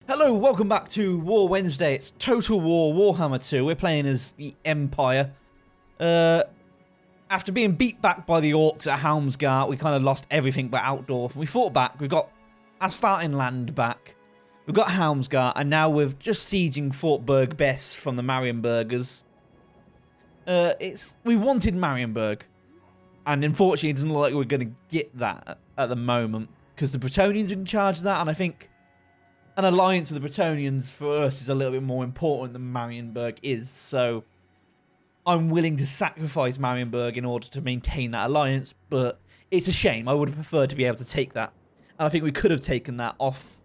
Hello, welcome back to War Wednesday. It's Total War Warhammer 2. We're playing as the Empire. After being beat back by the Orcs at Helmsgart, we kind of lost everything but Outdoor. We fought back. We've got our starting land back. We've got Helmsgart, and now we're just sieging Fort Berg-Bess from the Marienburgers. We wanted Marienburg, and unfortunately it doesn't look like we're going to get that at the moment, because the Bretonnians are in charge of that, and I think an alliance with the Bretonnians for us is a little bit more important than Marienburg is, so I'm willing to sacrifice Marienburg in order to maintain that alliance, but it's a shame. I would have preferred to be able to take that, and I think we could have taken that off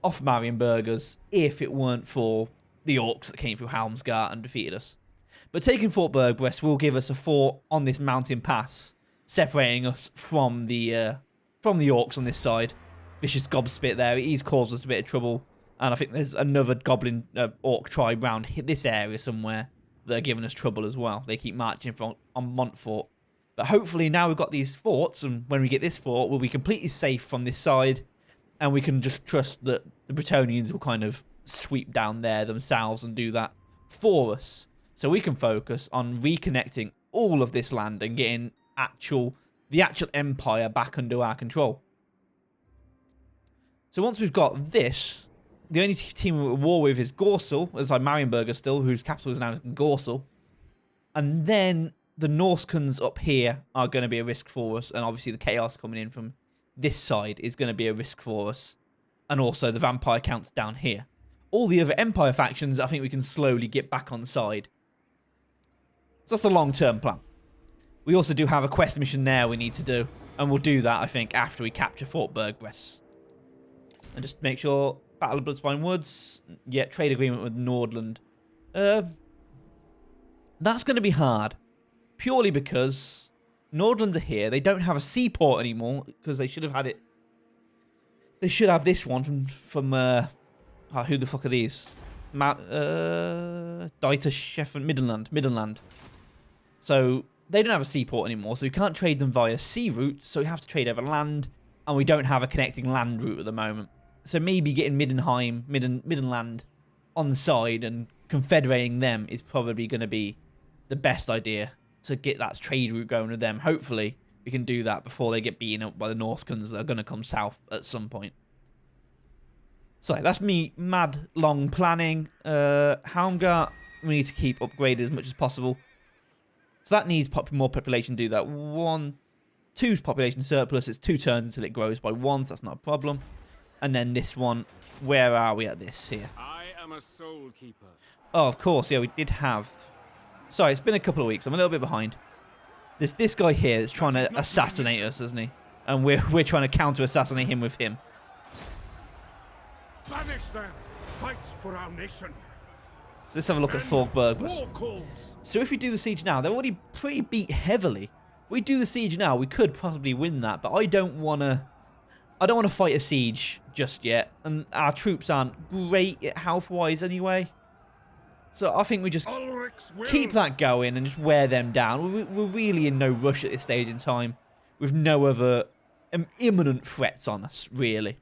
Marienburgers if it weren't for the Orcs that came through Helmsgart and defeated us. But taking Fort Berg-Bess will give us a fort on this mountain pass, separating us from the Orcs on this side. Vicious Gobspit there, he's caused us a bit of trouble, and I think there's another Goblin Orc tribe around this area somewhere that are giving us trouble as well. They keep marching on Montfort. But hopefully now we've got these forts, and when we get this fort, we'll be completely safe from this side, and we can just trust that the Bretonnians will kind of sweep down there themselves and do that for us. So we can focus on reconnecting all of this land and getting the actual empire back under our control. So once we've got this, the only team we're at war with is Gorsel, as like Marienburger still, whose capital is now Gorsel. And then the Norskans up here are going to be a risk for us, and obviously the chaos coming in from this side is going to be a risk for us. And also the vampire counts down here. All the other empire factions, I think we can slowly get back on side. So that's the long-term plan. We also do have a quest mission there we need to do, and we'll do that, I think, after we capture Fort Berg-Bess. And just make sure, Battle of Bloodspine Woods, yeah, trade agreement with Nordland. That's going to be hard, purely because Nordland are here. They don't have a seaport anymore, because they should have had it. They should have this one from who the fuck are these? Dieter Sheffen, Middenland. So they don't have a seaport anymore, so we can't trade them via sea route, so we have to trade over land, and we don't have a connecting land route at the moment. So maybe getting Middenland on the side and confederating them is probably going to be the best idea to get that trade route going with them. Hopefully we can do that before they get beaten up by the Norskans that are going to come south at some point. So that's me mad long planning. Helmgart, we need to keep upgraded as much as possible. So that needs more population to do that. 2 population surplus. It's 2 turns until it grows by 1, so that's not a problem. And then this one, where are we at this here? I am a soul keeper. Oh, of course, yeah, we did have... Sorry, it's been a couple of weeks. I'm a little bit behind. There's this guy here that's trying to assassinate us, isn't he? And we're trying to counter-assassinate him with him. Banish them! Fight for our nation! So let's have a look at Fort Berg-Bess. So if we do the siege now, they're already pretty beat heavily. If we do the siege now, we could possibly win that, but I don't want to fight a siege just yet, and our troops aren't great health-wise anyway. So I think we just keep that going and just wear them down. We're really in no rush at this stage in time, with no other imminent threats on us, really.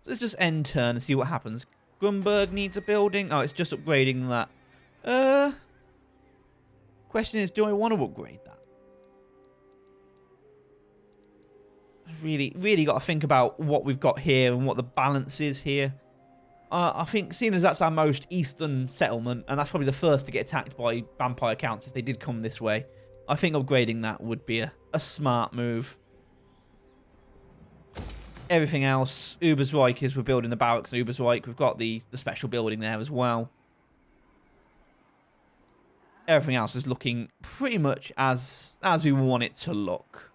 So let's just end turn and see what happens. Grunberg needs a building. Oh, it's just upgrading that. Question is, do I want to upgrade that? Really got to think about what we've got here and what the balance is here. I think, seeing as that's our most eastern settlement, and that's probably the first to get attacked by vampire counts if they did come this way, I think upgrading that would be a smart move. Everything else, Ubersreich is we're building the barracks in Ubersreich. We've got the special building there as well. Everything else is looking pretty much as we want it to look.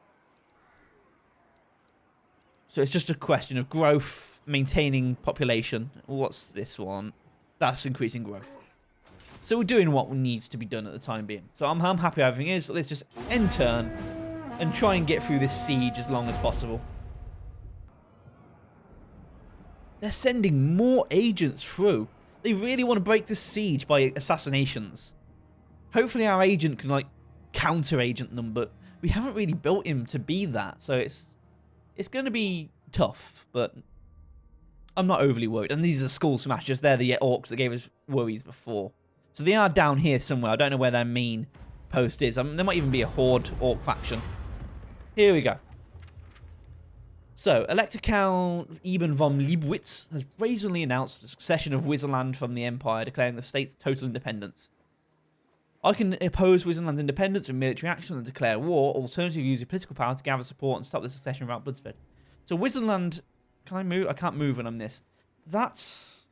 So it's just a question of growth, maintaining population. What's this one? That's increasing growth. So we're doing what needs to be done at the time being. So I'm happy everything is. Let's just end turn and try and get through this siege as long as possible. They're sending more agents through. They really want to break this siege by assassinations. Hopefully our agent can, like, counter-agent them, but we haven't really built him to be that, so it's going to be tough, but I'm not overly worried. And these are the Skull Smashers. They're the orcs that gave us worries before. So they are down here somewhere. I don't know where their main post is. There might even be a Horde orc faction. Here we go. So, Elector Count Eben von Liebwitz has brazenly announced the succession of Wizardland from the Empire, declaring the state's total independence. I can oppose Wizardland's independence in military action and declare war, alternatively use your political power to gather support and stop the succession without bloodshed. So Wizardland, can I move? I can't move when I'm this. That's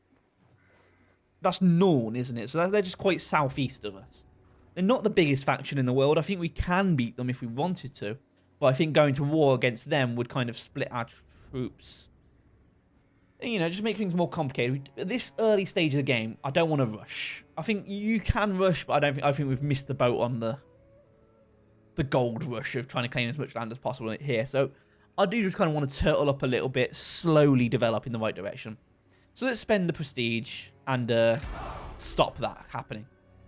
Norn, isn't it? So they're just quite southeast of us. They're not the biggest faction in the world. I think we can beat them if we wanted to. But I think going to war against them would kind of split our troops. You know, just make things more complicated. At this early stage of the game, I don't want to rush. I think you can rush, but I think we've missed the boat on the gold rush of trying to claim as much land as possible here. So I do just kind of want to turtle up a little bit, slowly develop in the right direction. So let's spend the prestige and stop that happening.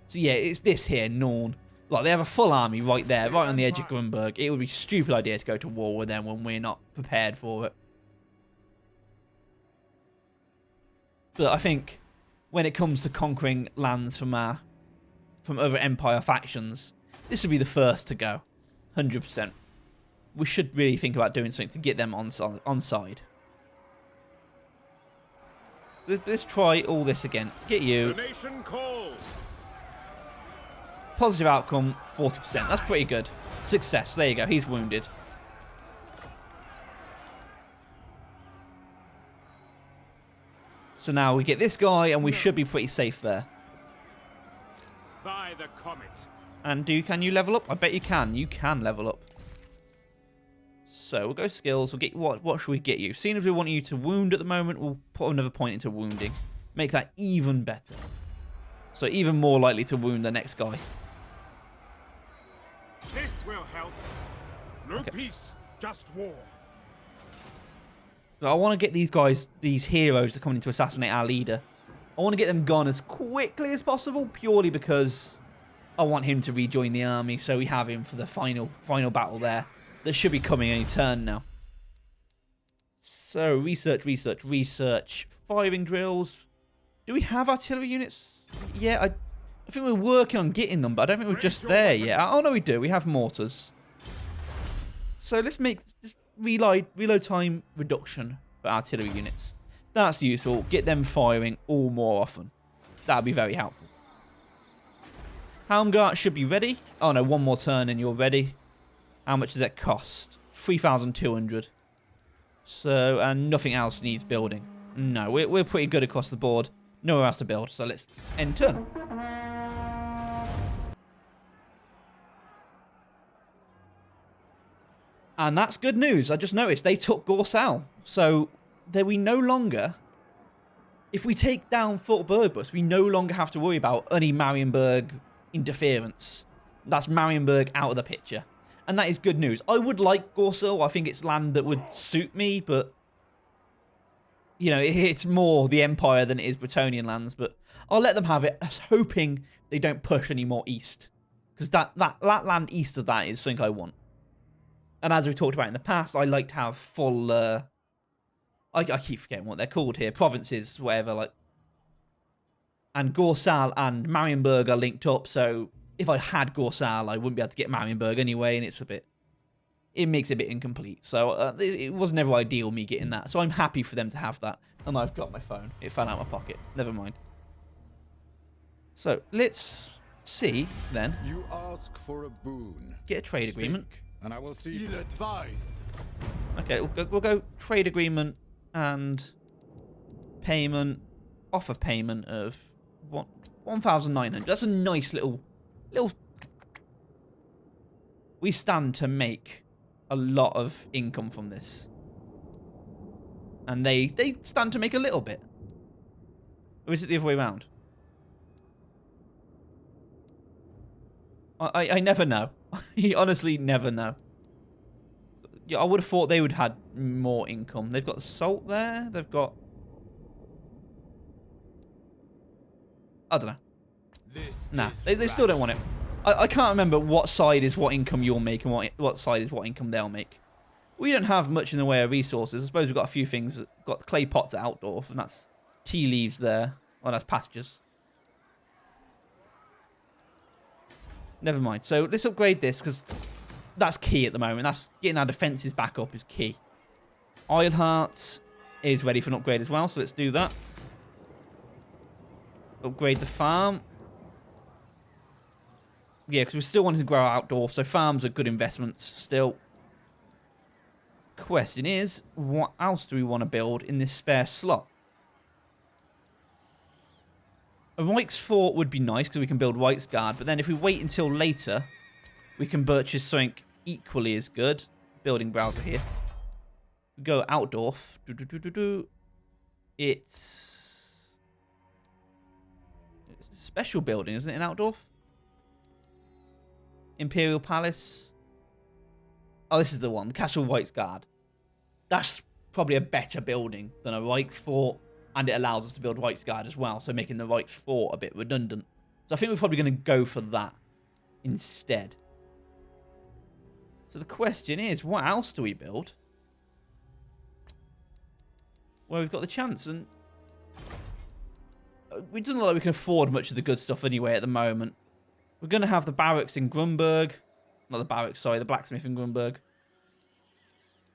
So yeah, it's this here, Norn. Like, they have a full army right there, right on the edge of Grunberg. It would be a stupid idea to go to war with them when we're not prepared for it. But I think when it comes to conquering lands from other Empire factions, this would be the first to go. 100%. We should really think about doing something to get them on side. So let's try all this again. Get you. The nation calls. Positive outcome, 40%. That's pretty good. Success. There you go. He's wounded. So now we get this guy, and we should be pretty safe there. By the comet. And can you level up? I bet you can. You can level up. So we'll go skills. We'll get what should we get you? Seeing as we want you to wound at the moment, we'll put another point into wounding. Make that even better. So even more likely to wound the next guy. This will help. No peace, just war. So I want to get these guys, these heroes that come in to assassinate our leader. I want to get them gone as quickly as possible, purely because I want him to rejoin the army, so we have him for the final battle there. That should be coming any turn now. So research. Firing drills. Do we have artillery units? Yeah, I think we're working on getting them, but I don't think we're just there yet. Oh no, we do. We have mortars. So let's make this reload time reduction for artillery units. That's useful. Get them firing all more often. That'd be very helpful. Helmgart should be ready. Oh no, one more turn and you're ready. How much does that cost? 3,200. So, and nothing else needs building. No, we're pretty good across the board. Nowhere else to build, so let's end turn. And that's good news. I just noticed they took Gorsal. So we no longer, if we take down Fort Bergbus, we no longer have to worry about any Marienburg interference. That's Marienburg out of the picture. And that is good news. I would like Gorsal. I think it's land that would suit me, but you know, it's more the Empire than it is Bretonnian lands, but I'll let them have it. I was hoping they don't push any more east, because that land east of that is something I want. And as we talked about in the past, I like to have full, I keep forgetting what they're called here, provinces, whatever, like. And Gorsal and Marienburg are linked up, so if I had Gorsal, I wouldn't be able to get Marienburg anyway, and it makes it a bit incomplete. So it was never ideal me getting that. So I'm happy for them to have that. And I've dropped my phone. It fell out of my pocket. Never mind. So let's see then. You ask for a boon. Get a trade agreement. And I will see. Ill advised. Okay, we'll go trade agreement and payment, offer payment of 1,900. That's a nice little. We stand to make a lot of income from this. And they stand to make a little bit. Or is it the other way around? I never know. I honestly never know. Yeah, I would have thought they would have had more income. They've got salt there. They've got... I don't know. Nah, they still don't want it. I can't remember what side is what income you'll make and what side is what income they'll make. We don't have much in the way of resources. I suppose we've got a few things. Got clay pots at Outdorf, and that's tea leaves there. Well, that's pastures. Never mind. So let's upgrade this, because that's key at the moment. That's getting our defenses back up is key. Isleheart is ready for an upgrade as well, so let's do that. Upgrade the farm. Yeah, because we're still wanting to grow Outdorf, so farms are good investments still. Question is, what else do we want to build in this spare slot? A Reichsfort would be nice because we can build Reichsguard, but then if we wait until later, we can purchase something equally as good. Building browser here. We go Outdorf. It's a special building, isn't it, in Outdorf? Imperial Palace. Oh, this is the one. Castle Reichsguard. That's probably a better building than a Reichsfort, and it allows us to build Reichsguard as well, so making the Reichsfort a bit redundant. So I think we're probably going to go for that instead. So the question is, what else do we build? Well, we've got the chance, and we don't look like we can afford much of the good stuff anyway at the moment. We're going to have the barracks in Grunberg. Not the barracks, sorry, the blacksmith in Grunberg.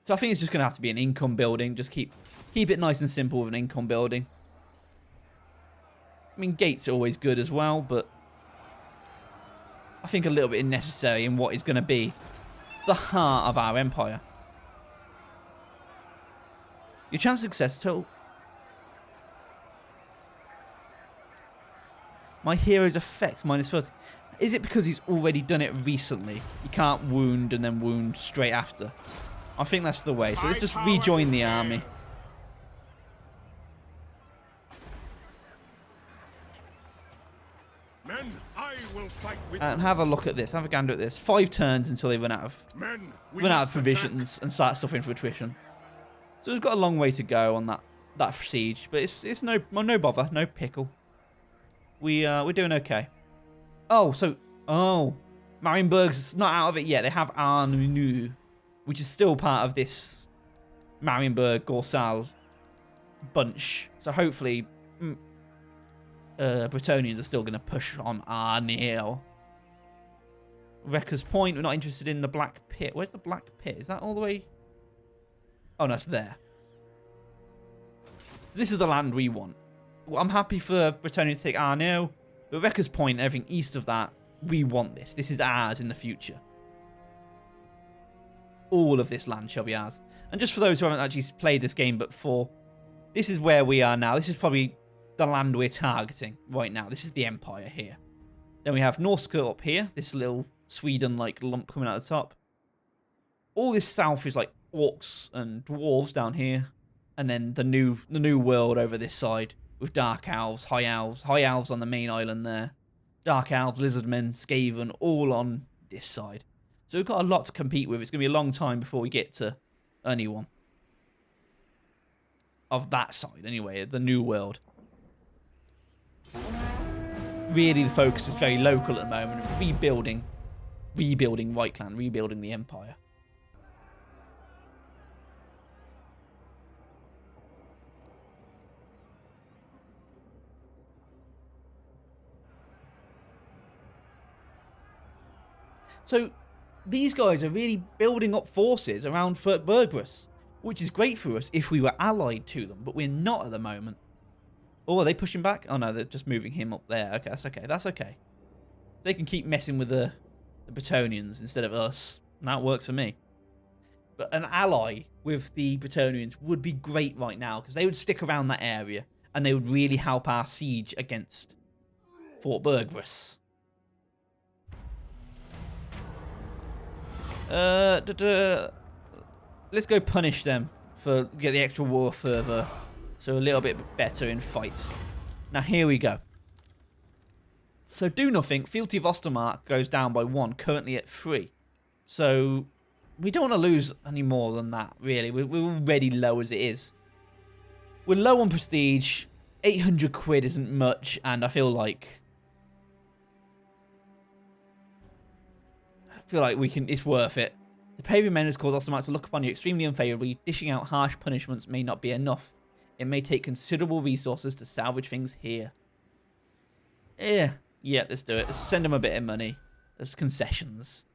So I think it's just going to have to be an income building. Just keep it nice and simple with an income building. I mean, gates are always good as well, but I think a little bit unnecessary in what is going to be the heart of our empire. Your chance of success total. My hero's effects -30. Is it because he's already done it recently? You can't wound and then wound straight after. I think that's the way. So let's just rejoin the army. Men, I will fight with And have a look at this. Have a gander at this. 5 turns until they run out of men. provisions and start stuffing for attrition. So we've got a long way to go on that siege, but it's no bother, no pickle. We're doing okay. Marienburg's not out of it yet. They have Arnu, which is still part of this Marienburg Gorsal bunch. So hopefully, Bretonnians are still going to push on Arneel. Wrecker's Point. We're not interested in the Black Pit. Where's the Black Pit? Is that all the way? Oh, no, it's there. This is the land we want. Well, I'm happy for Bretonnia to take Arneel, but Wrecker's Point and everything east of that, we want this. This is ours in the future. All of this land shall be ours. And just for those who haven't actually played this game before, this is where we are now. This is probably the land we're targeting right now. This is the Empire here. Then we have Norska up here, this little Sweden-like lump coming out the top. All this south is like orcs and dwarves down here. And then the new world over this side with dark elves, high elves on the main island there. Dark elves, lizardmen, Skaven, all on this side. So we've got a lot to compete with. It's going to be a long time before we get to anyone. Of that side, anyway, the new world. Really, the focus is very local at the moment. Rebuilding Reichland, rebuilding the Empire. So these guys are really building up forces around Furtbergrus, which is great for us if we were allied to them, but we're not at the moment. Oh, are they pushing back? Oh no, they're just moving him up there. Okay, that's okay. That's okay. They can keep messing with the Bretonnians instead of us. And that works for me. But an ally with the Bretonnians would be great right now, because they would stick around that area and they would really help our siege against Fort Bergrus. Let's go punish them for get the extra war further, so a little bit better in fights. Now here we go. So do nothing. Fealty of Ostermark goes down by 1, currently at 3. So we don't want to lose any more than that, really. We're already low as it is. We're low on prestige. 800 quid isn't much, and I feel like we can. It's worth it. The behavior of men has caused Ostermark to look upon you extremely unfavorably. Dishing out harsh punishments may not be enough. It may take considerable resources to salvage things here. Yeah, let's do it. Let's send them a bit of money. There's concessions.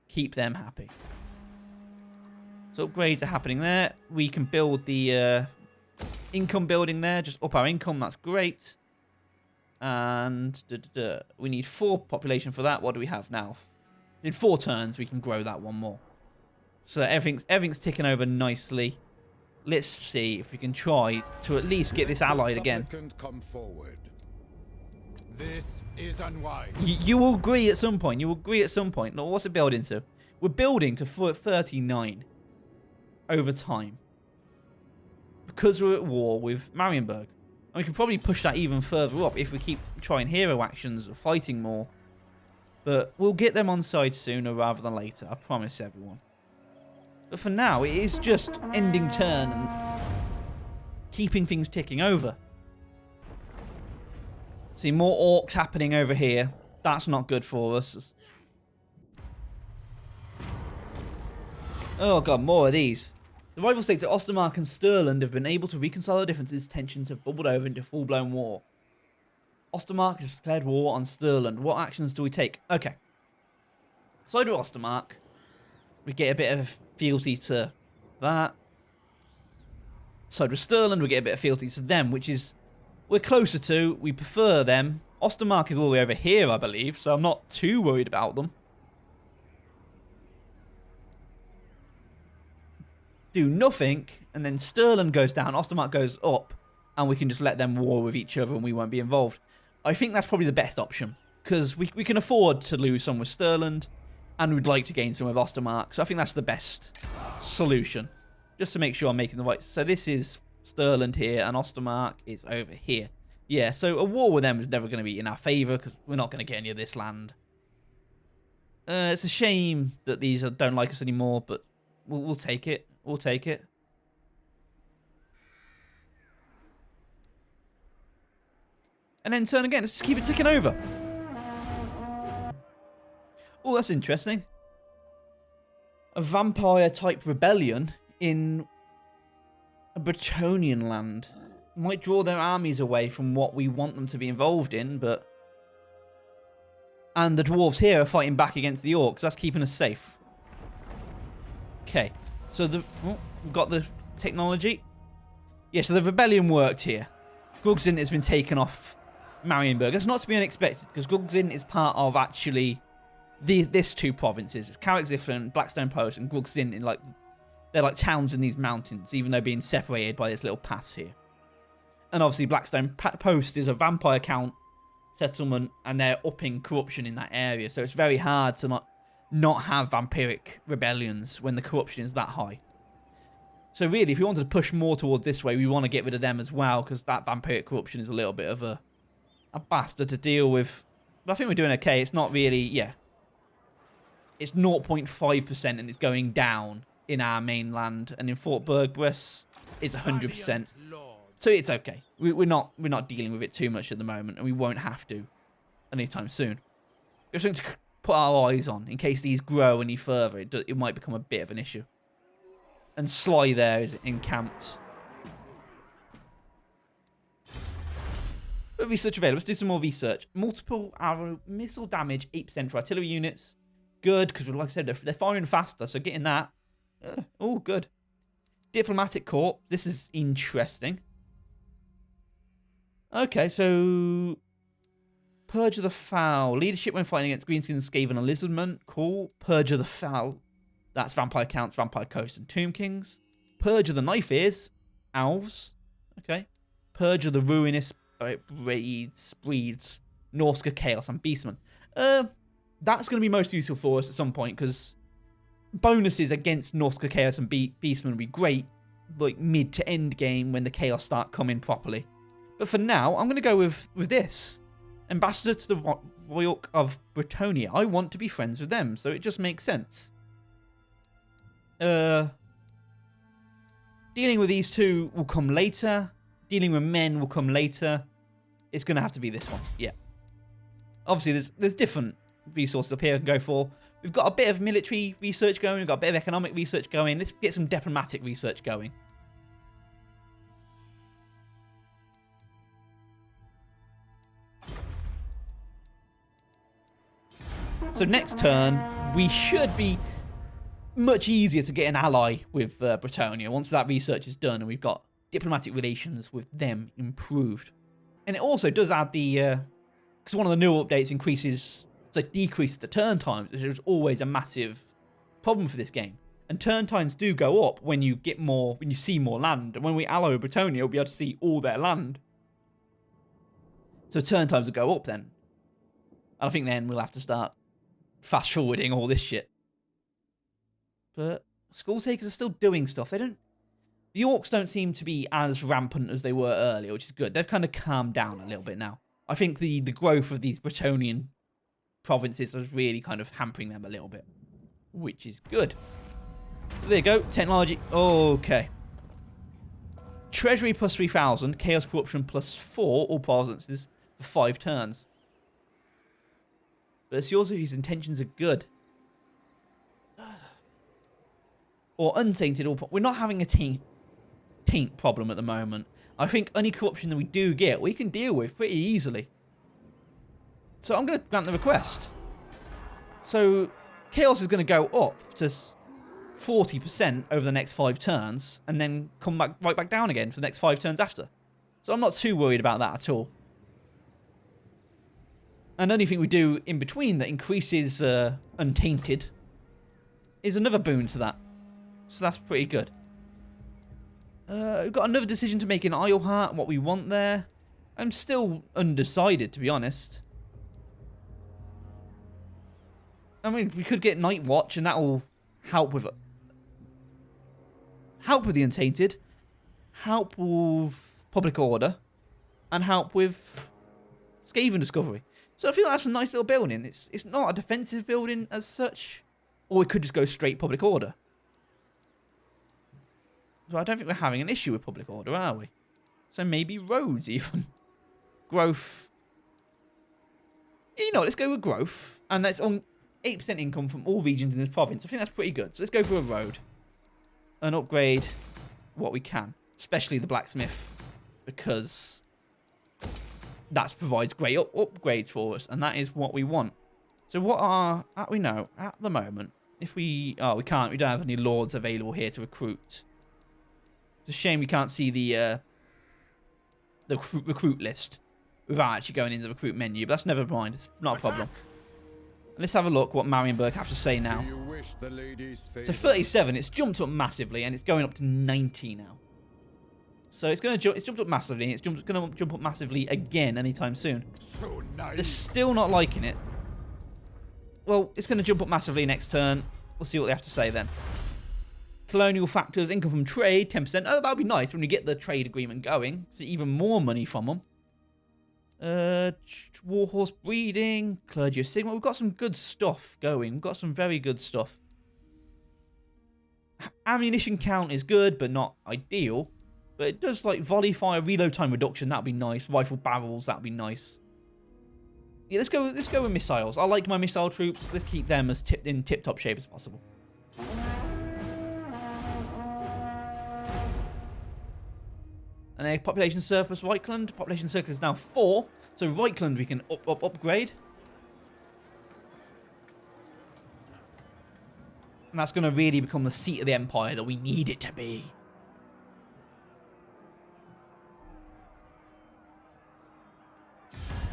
Keep them happy. So upgrades are happening there. We can build the income building there. Just up our income. That's great. And we need 4 population for that. What do we have now? In 4 turns, we can grow that one more. So everything's ticking over nicely. Let's see if we can try to at least get this allied again. Come forward. This is unwise. You will agree at some point. You will agree at some point. Now, what's it building to? We're building to 39 over time. Because we're at war with Marienburg. And we can probably push that even further up if we keep trying hero actions or fighting more. But we'll get them on side sooner rather than later. I promise everyone. But for now, it is just ending turn and keeping things ticking over. See, more orcs happening over here. That's not good for us. Oh god, more of these. The rival states of Ostermark and Stirland have been able to reconcile their differences. Tensions have bubbled over into full-blown war. Ostermark has declared war on Stirland. What actions do we take? Okay. Side with Ostermark. We get a bit of fealty to that. Side with Stirland, we get a bit of fealty to them, which is we're closer to. We prefer them. Ostermark is all the way over here, I believe, so I'm not too worried about them. Do nothing, and then Stirland goes down, Ostermark goes up, and we can just let them war with each other and we won't be involved. I think that's probably the best option, because we can afford to lose some with Stirland, and we'd like to gain some with Ostermark, so I think that's the best solution, just to make sure I'm making the right... So this is Stirland here, and Ostermark is over here. Yeah, so a war with them is never going to be in our favour, because we're not going to get any of this land. It's a shame that these don't like us anymore, but we'll take it. We'll take it. And then turn again. Let's just keep it ticking over. Oh, that's interesting. A vampire-type rebellion in a Bretonian land. Might draw their armies away from what we want them to be involved in, but... And the dwarves here are fighting back against the orcs. That's keeping us safe. Okay. So we've got the technology. Yeah, so the rebellion worked here. Grugzin has been taken off Marienburg. That's not to be unexpected, because Grugzin is part of actually this 2 provinces. Carrick-Ziflin, Blackstone Post, and Grugzin in they're like towns in these mountains, even though being separated by this little pass here. And obviously Blackstone Post is a vampire count settlement, and they're upping corruption in that area. So it's very hard to not have vampiric rebellions when the corruption is that high. So really, if we wanted to push more towards this way, we want to get rid of them as well, because that vampiric corruption is a little bit of a bastard to deal with. But I think we're doing okay. It's not really, yeah. It's 0.5% and it's going down in our mainland, and in Fort Bergbrus, it's 100%. So it's okay. We're not dealing with it too much at the moment, and we won't have to anytime soon. Just something to put our eyes on in case these grow any further. It might become a bit of an issue. And Sly there is encamped. But research available. Let's do some more research. Multiple arrow missile damage, 8% for artillery units. Good, because like I said, they're firing faster, so getting that. Oh, good. Diplomatic Corps. This is interesting. Okay, so... Purge of the Foul. Leadership when fighting against Greenskins, Skaven, and Lizardmen. Cool. Purge of the Foul. That's Vampire Counts, Vampire Coasts, and Tomb Kings. Purge of the Knife Ears. Elves. Okay. Purge of the Ruinous Breeds. Norska Chaos, and Beastmen. That's going to be most useful for us at some point, because bonuses against Norska Chaos and Beastmen would be great, like mid to end game when the Chaos start coming properly. But for now, I'm going to go with this. Ambassador to the Royalk of Bretonia. I want to be friends with them, so it just makes sense. Dealing with these 2 will come later. Dealing with men will come later. It's going to have to be this one, yeah. Obviously, there's different resources up here I can go for. We've got a bit of military research going. We've got a bit of economic research going. Let's get some diplomatic research going. So next turn, we should be much easier to get an ally with Bretonnia once that research is done and we've got diplomatic relations with them improved. And it also does add the... because one of the new updates decreases the turn times, which is always a massive problem for this game. And turn times do go up when you see more land. And when we ally with Bretonnia, we'll be able to see all their land. So turn times will go up then. And I think then we'll have to start fast forwarding all this shit. But Skull Takers are still doing stuff. The orcs don't seem to be as rampant as they were earlier, which is good. They've kind of calmed down a little bit now. I think the growth of these Bretonian provinces is really kind of hampering them a little bit, which is good. So there you go. Technology. Okay. Treasury plus 3,000. Chaos Corruption plus 4. All provinces for 5 turns. But it's yours if his intentions are good. Or untainted. We're not having a taint problem at the moment. I think any corruption that we do get, we can deal with pretty easily. So I'm going to grant the request. So Chaos is going to go up to 40% over the next 5 turns, and then come back right back down again for the next 5 turns after. So I'm not too worried about that at all. And anything we do in between that increases Untainted is another boon to that. So that's pretty good. We've got another decision to make in Isleheart, what we want there. I'm still undecided, to be honest. I mean, we could get Night Watch, and that will help with the Untainted, help with Public Order, and help with Skaven Discovery. So I feel that's a nice little building. It's not a defensive building as such, or we could just go straight Public Order. So I don't think we're having an issue with Public Order, are we? So maybe roads even. Growth. You know, let's go with growth, and that's on 8% income from all regions in this province. I think that's pretty good. So let's go for a road and upgrade what we can, especially the blacksmith, because that provides great upgrades for us, and that is what we want. So we know at the moment, if we don't have any lords available here to recruit. It's a shame we can't see the recruit list without actually going into the recruit menu, but that's never mind. It's not a problem. Let's have a look what Marienburg have to say now. So 37, it's jumped up massively, and it's going up to 90 now. So it's jumped up massively, and it's going to jump up massively again anytime soon. So nice. They're still not liking it. Well, it's going to jump up massively next turn. We'll see what they have to say then. Colonial factors, income from trade, 10%. Oh, that'll be nice when we get the trade agreement going. So even more money from them. Warhorse breeding, Clergy of Sigmar. We've got some good stuff going. We've got some very good stuff. Ammunition count is good, but not ideal. But it does like volley fire, reload time reduction. That'd be nice. Rifle barrels. That'd be nice. Yeah, let's go with missiles. I like my missile troops. Let's keep them as in tip-top shape as possible. And a population surplus Reichland. Population surplus is now 4. So Reichland we can upgrade. And that's going to really become the seat of the empire that we need it to be.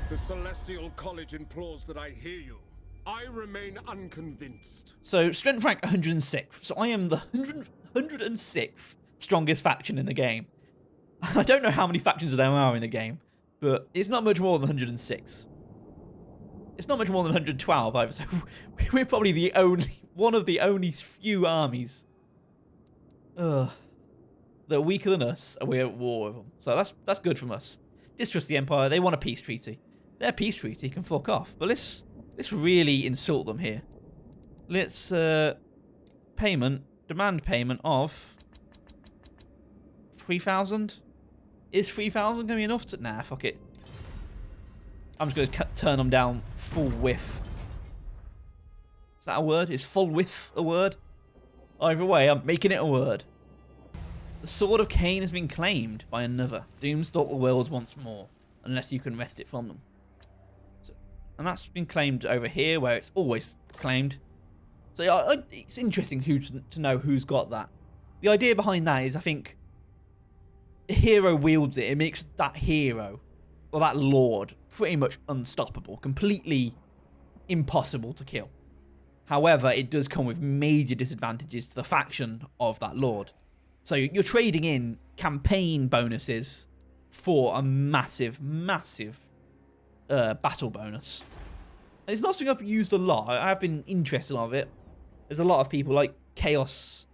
The Celestial College implores that I hear you. I remain unconvinced. So strength rank 106. So I am the 106th strongest faction in the game. I don't know how many factions there are in the game, but it's not much more than 106. It's not much more than 112 either, so we're probably one of the only few armies that are weaker than us, and we're at war with them. So that's good from us. Distrust the Empire. They want a peace treaty. Their peace treaty can fuck off, but let's really insult them here. Let's demand payment of 3,000. Is 3,000 going to be enough to... Nah, fuck it. I'm just going to turn them down full whiff. that a word? Is full width a word? Either way, I'm making it a word. The Sword of Cain has been claimed by another. Doomstalk the worlds once more, unless you can wrest it from them. So, and that's been claimed over here, where it's always claimed. So it's interesting to know who's got that. The idea behind that is, I think, a hero wields it. It makes that hero, or that lord, pretty much unstoppable, completely impossible to kill. However, it does come with major disadvantages to the faction of that lord. So you're trading in campaign bonuses for a massive, massive battle bonus. And it's not something I've used a lot. I've been interested in it. There's a lot of people like Chaos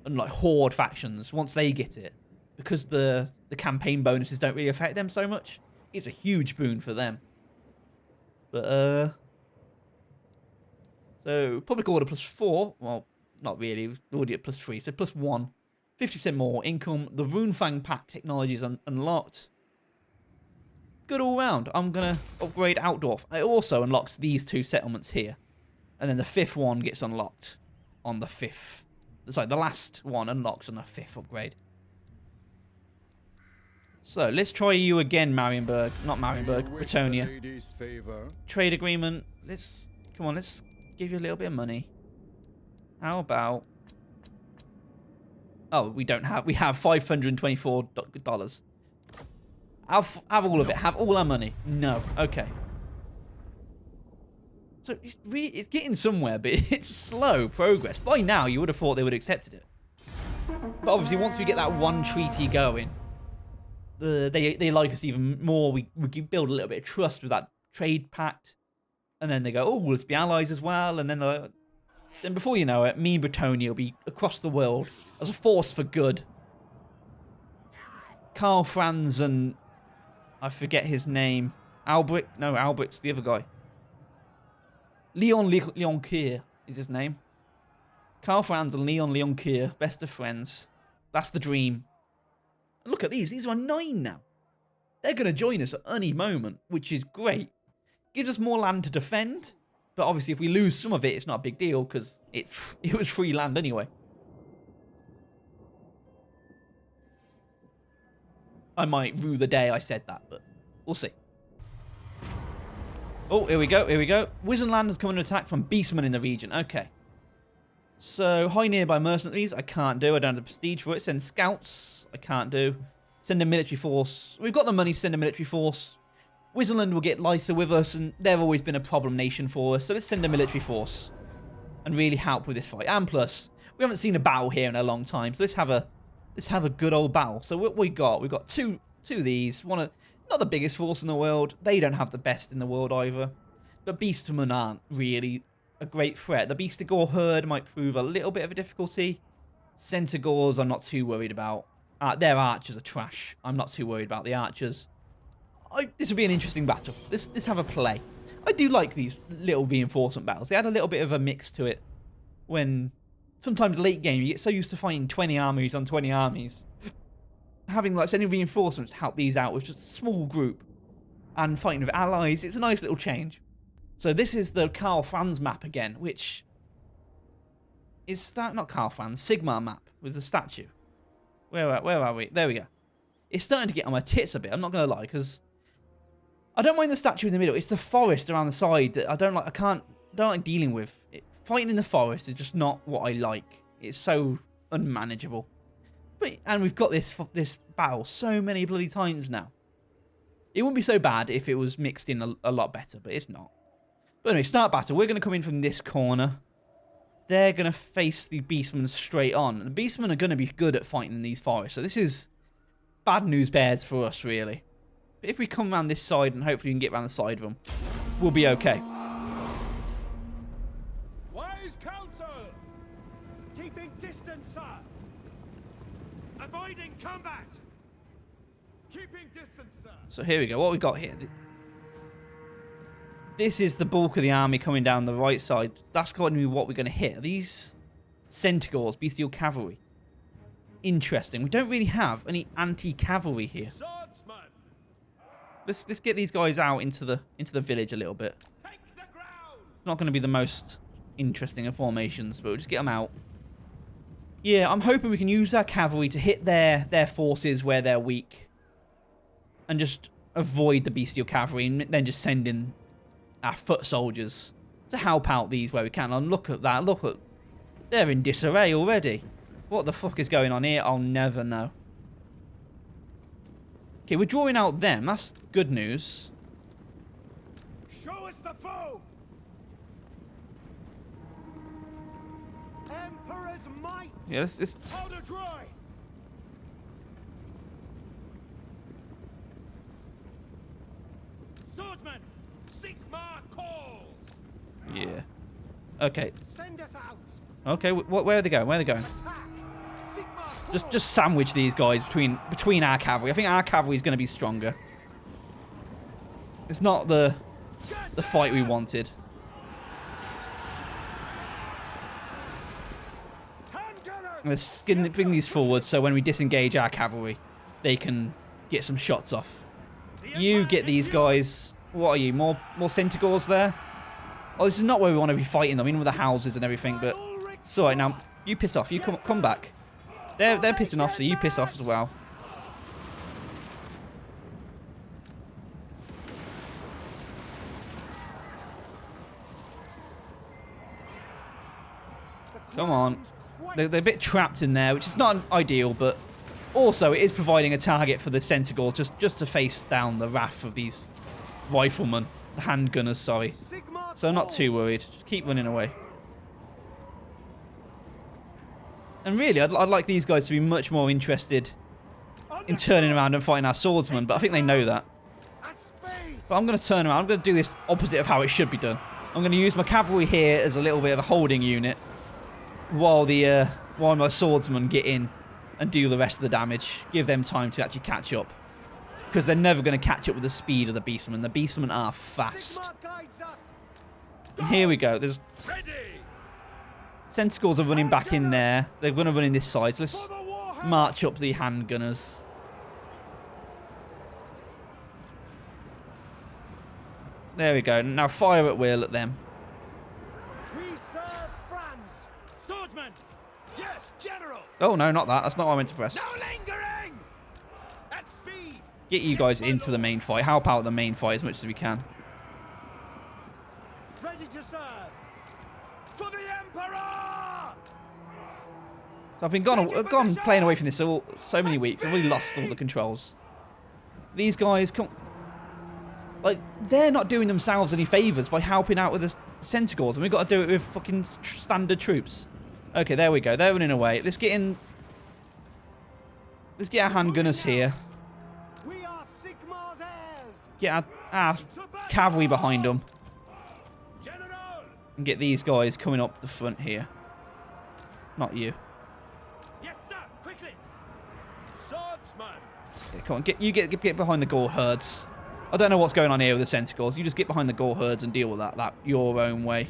and like Horde factions, once they get it, because the campaign bonuses don't really affect them so much, it's a huge boon for them. But so public order +4, well, not really, we're already at +3, so +1, 50% more income. The Runefang pack technology is unlocked. Good all round. I'm gonna upgrade Outdoor. It also unlocks these 2 settlements here, and then the 5th one gets unlocked on the 5th. Sorry, the last one unlocks on the 5th upgrade. So let's try you again, Marienburg. Not Marienburg, Bretonia. Trade agreement. Come on, let's give you a little bit of money. How about... Oh, we don't have... We have $524. Have all of it. Have all our money. No. Okay. So it's getting somewhere, but it's slow progress. By now, you would have thought they would have accepted it. But obviously, once we get that one treaty going, they like us even more. We build a little bit of trust with that trade pact. And then they go, oh, let's be allies as well. And then before you know it, me and Bretonia will be across the world as a force for good. Karl Franz and... I forget his name. Albrecht? No, Albrecht's the other guy. Leon Kier is his name. Karl Franz and Leon Kier, best of friends. That's the dream. And look at these. These are 9 now. They're going to join us at any moment, which is great. Gives us more land to defend. But obviously, if we lose some of it, it's not a big deal because it was free land anyway. I might rue the day I said that, but we'll see. Oh, here we go, here we go. Wizenland has come under attack from beastmen in the region. Okay. So, high nearby mercenaries, I can't do. I don't have the prestige for it. Send scouts, I can't do. Send a military force. We've got the money to send a military force. Wizenland will get Lysa with us, and they've always been a problem nation for us. So let's send a military force and really help with this fight. And plus, we haven't seen a battle here in a long time, so let's have a good old battle. So what we've got two of these. Not the biggest force in the world. They don't have the best in the world either. But beastmen aren't really a great threat. The Beastigore herd might prove a little bit of a difficulty. Centaurs I'm not too worried about. Their archers are trash. I'm not too worried about the archers. This will be an interesting battle. Let's have a play. I do like these little reinforcement battles. They add a little bit of a mix to it. When sometimes late game you get so used to fighting 20 armies on 20 armies. Having like sending reinforcements to help these out with just a small group and fighting with allies, it's a nice little change. So this is the Karl Franz map again, which is not Karl Franz, Sigmar map with the statue. Where are we? There we go. It's starting to get on my tits a bit. I'm not gonna lie, because I don't mind the statue in the middle. It's the forest around the side that I don't like. I don't like dealing with. Fighting in the forest is just not what I like. It's so unmanageable. And we've got this battle so many bloody times now. It wouldn't be so bad if it was mixed in a lot better, but it's not. But anyway, start battle. We're going to come in from this corner. They're going to face the beastmen straight on. The beastmen are going to be good at fighting in these forests. So this is bad news bears for us, really. But if we come around this side and hopefully we can get around the side of them, we'll be okay. Wise counsel! Keeping distance, sir! Avoiding combat! Keeping distance, sir! So here we go. What we got here? This is the bulk of the army coming down the right side. That's going to be what we're going to hit. These Centaurs, bestial cavalry. Interesting. We don't really have any anti-cavalry here. Swordsman! Let's get these guys out into the village a little bit. Take the ground! It's not going to be the most interesting formations, but we'll just get them out. Yeah, I'm hoping we can use our cavalry to hit their forces where they're weak. And just avoid the bestial cavalry and then just send in our foot soldiers to help out these where we can. And look at that, look at... They're in disarray already. What the fuck is going on here? I'll never know. Okay, we're drawing out them. That's good news. Show us the foe! Emperor's might! Yeah, let's Powder dry! Swordsman! Sigmar calls! yeah. Okay. Send us out! Okay, where are they going? Where are they going? Attack! Sigmar Just sandwich these guys between our cavalry. I think our cavalry is going to be stronger. It's not the fight we wanted. Let's bring these forward so when we disengage our cavalry, they can get some shots off. You get these guys. What are you? More Centaurs there? Oh, this is not where we want to be fighting them, even with the houses and everything. But it's all right now. You piss off. You come back. They're pissing off, so you piss off as well. Come on. They're a bit trapped in there, which is not ideal, but also it is providing a target for the Centaurs just to face down the wrath of these riflemen. The handgunners, sorry. So I'm not too worried. Just keep running away. And really, I'd like these guys to be much more interested in turning around and fighting our swordsmen, but I think they know that. But I'm going to turn around. I'm going to do this opposite of how it should be done. I'm going to use my cavalry here as a little bit of a holding unit while my swordsmen get in and do the rest of the damage. Give them time to actually catch up. Because they're never going to catch up with the speed of the beastmen. The beastmen are fast. And here we go. There's... Centaurs are running back in there. They're going to run in this side. So let's march up the handgunners. There we go. Now fire at will at them. We serve France! Swordsman! Yes, General! Oh, no, not that. That's not what I meant to press. No lingering! At speed! Get you guys into the main fight. Help out the main fight as much as we can. Ready to serve! For the Emperor! So I've been gone playing away from this so many weeks. I've really lost all the controls. These guys come... Like, they're not doing themselves any favours by helping out with the Centaurs, and we've got to do it with fucking standard troops. Okay, there we go. They're running away. Let's get in... Let's get our handgunners here. We are Sigmar's heirs! Get our cavalry behind them. General! And get these guys coming up the front here. Not you. Yes, sir! Quickly! Swordsman! Yeah, come on, get behind the gore herds. I don't know what's going on here with the Centaurs. You just get behind the gore herds and deal with that your own way.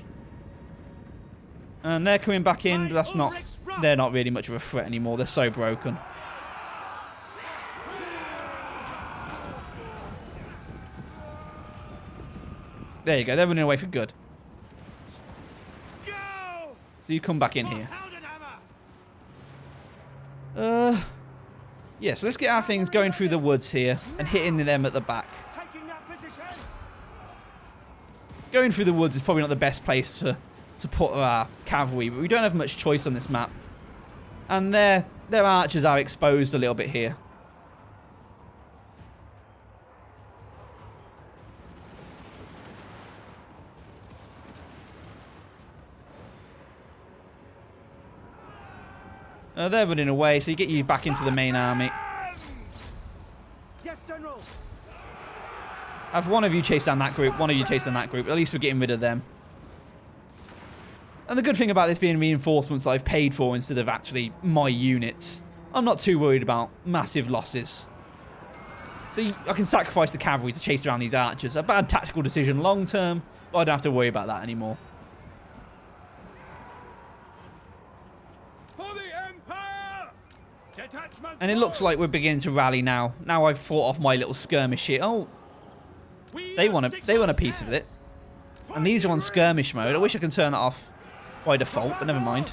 And they're coming back in, but that's not... They're not really much of a threat anymore. They're so broken. There you go. They're running away for good. Go! So you come back in here. Yeah, so let's get our things going through the woods here and hitting them at the back. Taking that position! Going through the woods is probably not the best place to put our cavalry, but we don't have much choice on this map. And their archers are exposed a little bit here. They're running away, so you get you back into the main army. Yes, General! Have one of you chase down that group, one of you chase down that group. At least we're getting rid of them. And the good thing about this being reinforcements I've paid for instead of actually my units, I'm not too worried about massive losses. So I can sacrifice the cavalry to chase around these archers. A bad tactical decision long term, but I don't have to worry about that anymore. For the Empire! Detachment And it looks like we're beginning to rally now. Now I've fought off my little skirmish here. Oh, they want a piece of it. And these are on skirmish mode. I wish I could turn that off by default, but never mind.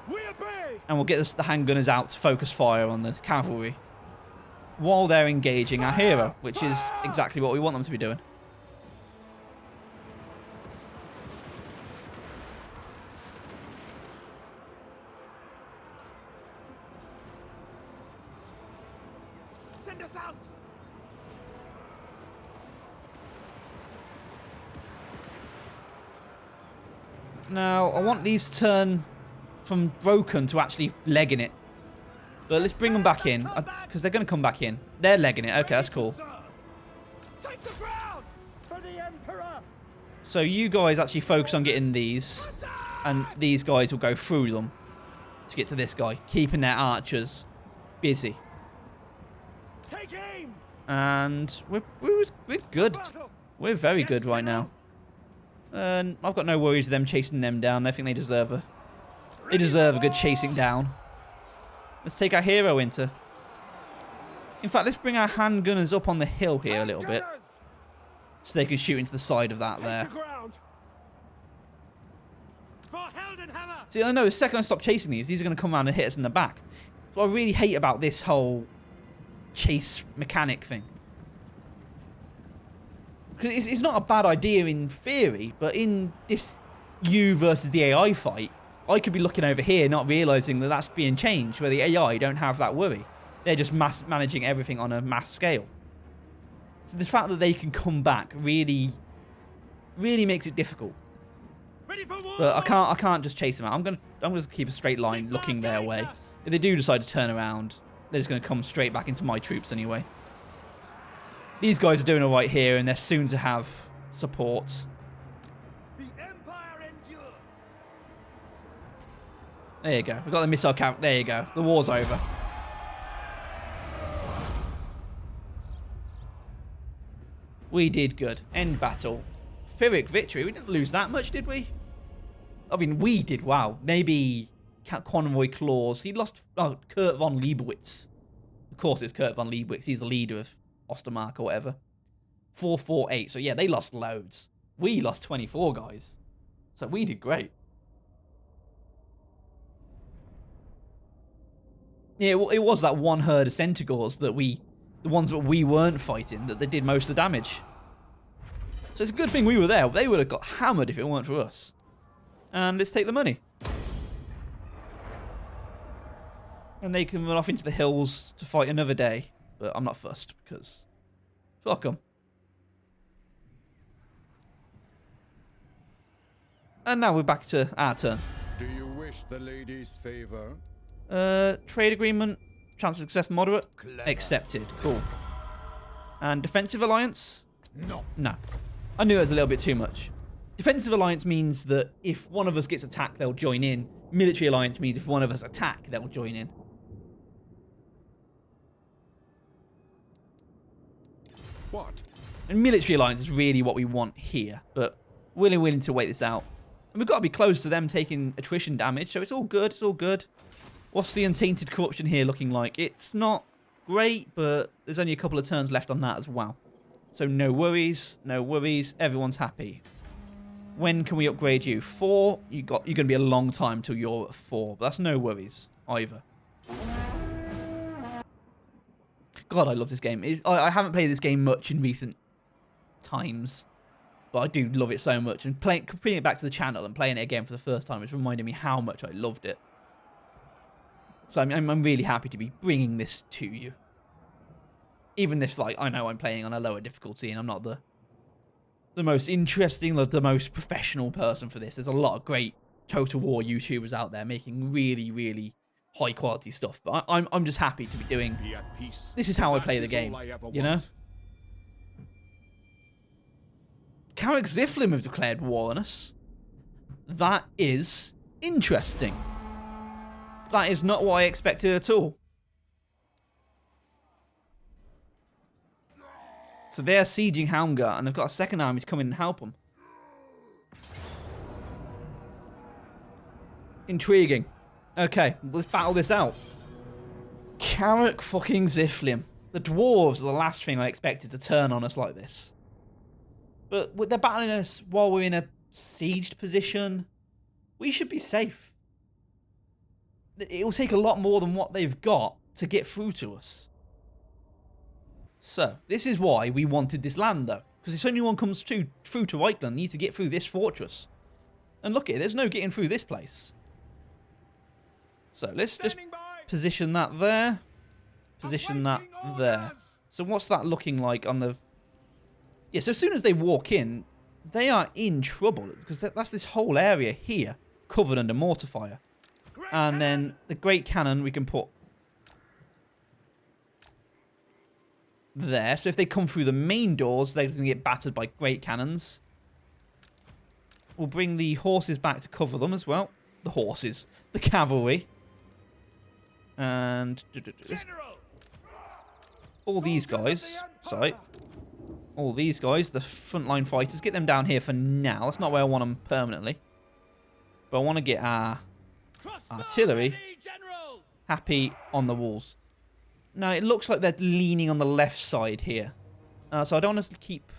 We obey. And we'll get the handgunners out to focus fire on the cavalry while they're engaging our hero, which is exactly what we want them to be doing. Send us out. Now, I want these to turn from broken to actually legging it. But let's bring them back in, because they're going to come back in. They're legging it. Okay, that's cool. Take the ground for the Emperor. So you guys actually focus on getting these, and these guys will go through them to get to this guy, keeping their archers busy. Take aim. And we're good. We're very good right now. And I've got no worries of them chasing them down. I think they deserve a good chasing down. Let's take our hero into. In fact, let's bring our handgunners up on the hill here a little bit, so they can shoot into the side of that there. See, I know the second I stop chasing these are going to come around and hit us in the back. That's what I really hate about this whole chase mechanic thing. Because it's not a bad idea in theory, but in this you versus the AI fight, I could be looking over here not realizing that that's being changed, where the AI don't have that worry. They're just managing everything on a mass scale. So this fact that they can come back really makes it difficult. But I can't just chase them out. I'm gonna keep a straight line looking their way. If they do decide to turn around, they're just gonna come straight back into my troops anyway. These guys are doing all right here, and they're soon to have support. The Empire endure. There you go. We've got the missile count. There you go. The war's over. We did good. End battle. Pyrrhic victory. We didn't lose that much, did we? I mean, we did. Wow. Maybe Conroy Claus. He lost Kurt von Leibowitz. Of course, it's Kurt von Leibowitz. He's the leader of Ostermark or whatever. 448. So yeah, they lost loads. We lost 24 guys. So we did great. Yeah, it was that one herd of Centaurs that the ones that we weren't fighting, that they did most of the damage. So it's a good thing we were there. They would have got hammered if it weren't for us. And let's take the money. And they can run off into the hills to fight another day. But I'm not fussed, because fuck them. And now we're back to our turn. Do you wish the lady's favor? Trade agreement, chance of success moderate. Clever. Accepted. Cool. And defensive alliance? No. No. I knew it was a little bit too much. Defensive alliance means that if one of us gets attacked, they'll join in. Military alliance means if one of us attack, they'll join in. What? And military alliance is really what we want here, but we're willing to wait this out. And we've got to be close to them taking attrition damage, so it's all good, it's all good. What's the untainted corruption here looking like? It's not great, but there's only a couple of turns left on that as well. So no worries, everyone's happy. When can we upgrade you? 4? You're going to be a long time till you're at 4, but that's no worries either. God, I love this game. I haven't played this game much in recent times, but I do love it so much. And bringing it back to the channel and playing it again for the first time is reminding me how much I loved it. So I'm really happy to be bringing this to you. Even if, like, I know I'm playing on a lower difficulty and I'm not the most interesting, the most professional person for this. There's a lot of great Total War YouTubers out there making really high quality stuff, but I'm just happy to be doing. Be at peace. This is how I play the game, you know. Carrick Ziflim have declared war on us. That is interesting. That is not what I expected at all. So they're sieging Helmgar, and they've got a second army to come in and help them. Intriguing. Okay, let's battle this out. Carrick fucking Ziflim. The dwarves are the last thing I expected to turn on us like this. But they're battling us while we're in a sieged position, we should be safe. It will take a lot more than what they've got to get through to us. So, this is why we wanted this land, though. Because if anyone comes through to Reichland, need to get through this fortress. And look at it, there's no getting through this place. So, let's just position that there. Position that there. So, what's that looking like on the... Yeah, so as soon as they walk in, they are in trouble. Because that's this whole area here, covered under mortar fire. And then the great cannon we can put there. So if they come through the main doors, they're going to get battered by great cannons. We'll bring the horses back to cover them as well. The horses. The cavalry. And all these guys. Sorry. All these guys, the frontline fighters. Get them down here for now. That's not where I want them permanently. But I want to get our artillery happy on the walls. Now, it looks like they're leaning on the left side here. So I don't want to keep...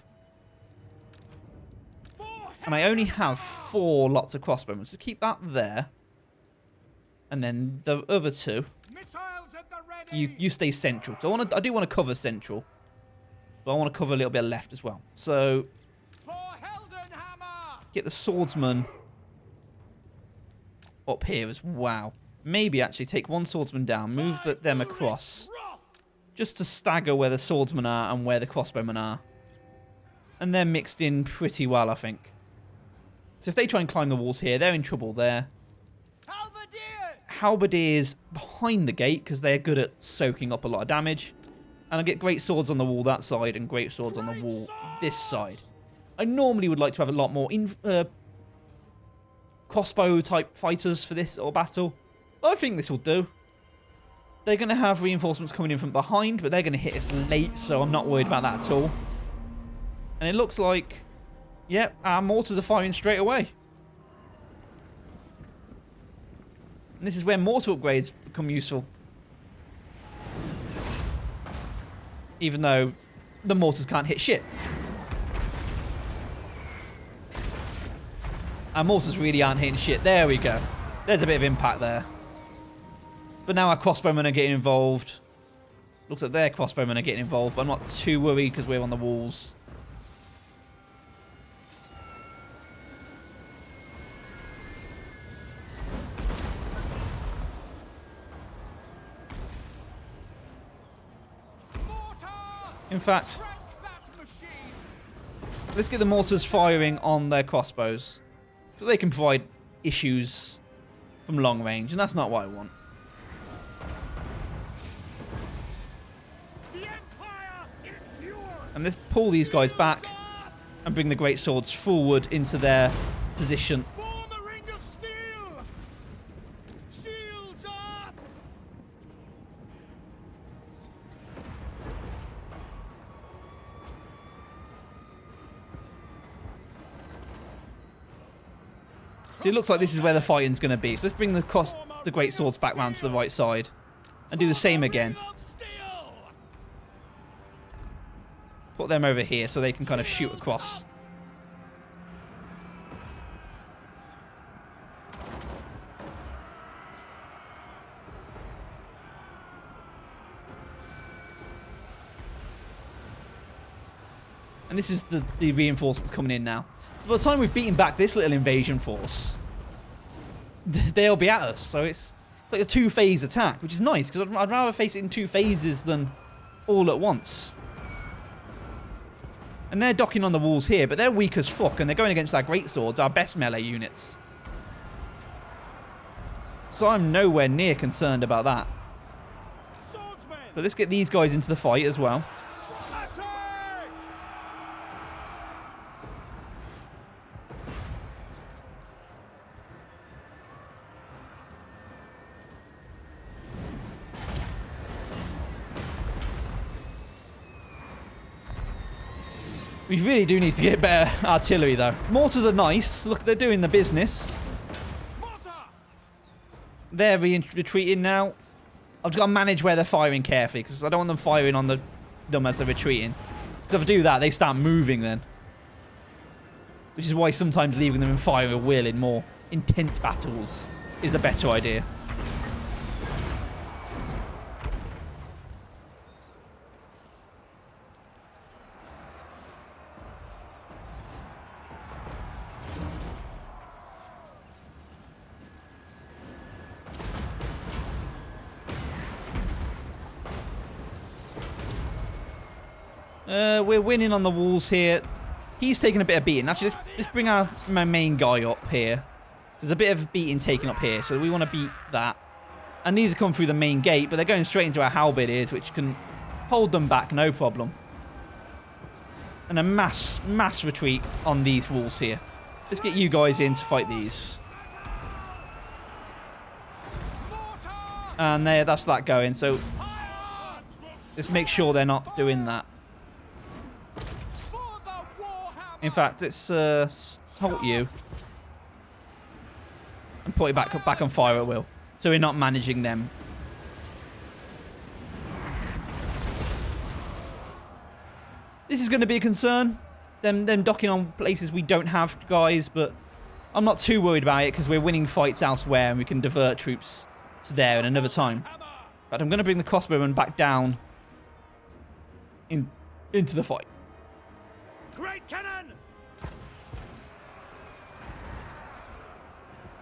And I only have 4 lots of crossbowmen. So keep that there. And then the other 2. You stay central. So I do want to cover central. But I want to cover a little bit of left as well. So... Get the swordsman up here as well. Maybe actually take 1 swordsman down, move them across, just to stagger where the swordsmen are and where the crossbowmen are. And they're mixed in pretty well, I think. So if they try and climb the walls here, they're in trouble there. Halberdiers behind the gate, because they're good at soaking up a lot of damage. And I get great swords on the wall that side and great swords on the wall this side. I normally would like to have a lot more crossbow type fighters for this or battle. I think this will do. They're going to have reinforcements coming in from behind, but they're going to hit us late, so I'm not worried about that at all. And it looks like, yep, our mortars are firing straight away. And this is where mortar upgrades become useful. Even though the mortars can't hit shit. Our mortars really aren't hitting shit. There we go. There's a bit of impact there. But now our crossbowmen are getting involved. Looks like their crossbowmen are getting involved, but I'm not too worried because we're on the walls. In fact, let's get the mortars firing on their crossbows. So they can provide issues from long range, and that's not what I want. And let's pull these guys back and bring the great swords forward into their position. So it looks like this is where the fighting's going to be. So let's bring the great swords back round to the right side and do the same again. Put them over here so they can kind of shoot across. And this is the reinforcements coming in now. So by the time we've beaten back this little invasion force, they'll be at us. So it's like a 2-phase attack, which is nice, because I'd rather face it in 2 phases than all at once. And they're docking on the walls here, but they're weak as fuck, and they're going against our great swords, our best melee units. So I'm nowhere near concerned about that. But let's get these guys into the fight as well. We really do need to get better artillery, though. Mortars are nice. Look, they're doing the business. They're retreating now. I've just got to manage where they're firing carefully, because I don't want them firing on them as they're retreating. Because if I do that, they start moving then. which is why sometimes leaving them in fire at will in more intense battles is a better idea. We're winning on the walls here. He's taking a bit of beating. Actually, let's bring my main guy up here. There's a bit of beating taken up here, so we want to beat that. And these come through the main gate, but they're going straight into our halberdiers, which can hold them back, no problem. And a mass retreat on these walls here. Let's get you guys in to fight these. And there, that's that going. So let's make sure they're not doing that. In fact, let's halt you and put it back on fire at will, so we're not managing them. This is going to be a concern. Them docking on places we don't have guys, but I'm not too worried about it because we're winning fights elsewhere and we can divert troops to there at another time. But I'm going to bring the crossbowmen back down into the fight. Great cannon!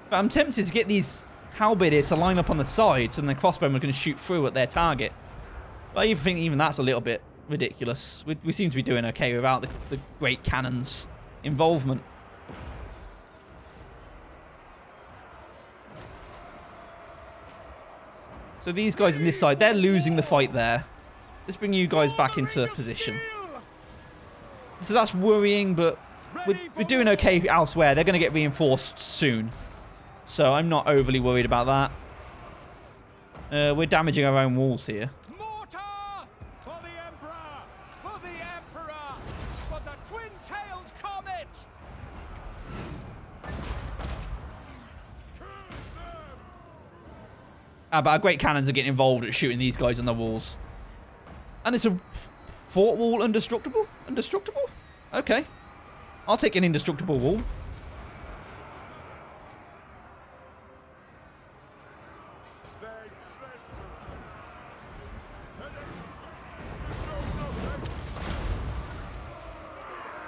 But I'm tempted to get these halberdiers to line up on the sides and the crossbowmen can shoot through at their target. But I think even that's a little bit ridiculous. We seem to be doing okay without the great cannons' involvement. So these guys on this side, they're losing the fight there. Let's bring you guys back into position. So that's worrying, but we're doing okay elsewhere. They're going to get reinforced soon. So I'm not overly worried about that. We're damaging our own walls here. Mortar! For the Emperor! For the Emperor! For the twin-tailed comet! But our great cannons are getting involved at shooting these guys on the walls. And it's a fort wall indestructible? Indestructible? Okay. I'll take an indestructible wall.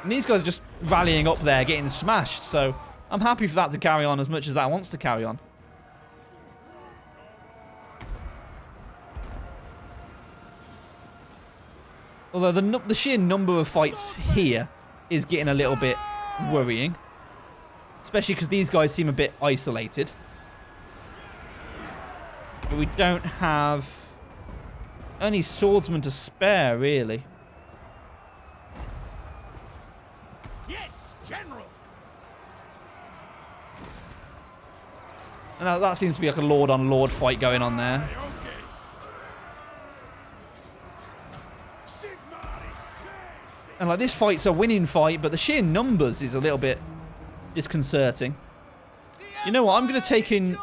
And these guys are just rallying up there, getting smashed. So I'm happy for that to carry on as much as that wants to carry on. Although the sheer number of fights here is getting a little bit worrying. Especially because these guys seem a bit isolated. But we don't have any swordsmen to spare, really. Yes, General! And that seems to be like a lord-on-lord fight going on there. And like this fight's a winning fight, but the sheer numbers is a little bit disconcerting. You know what? I'm going to take in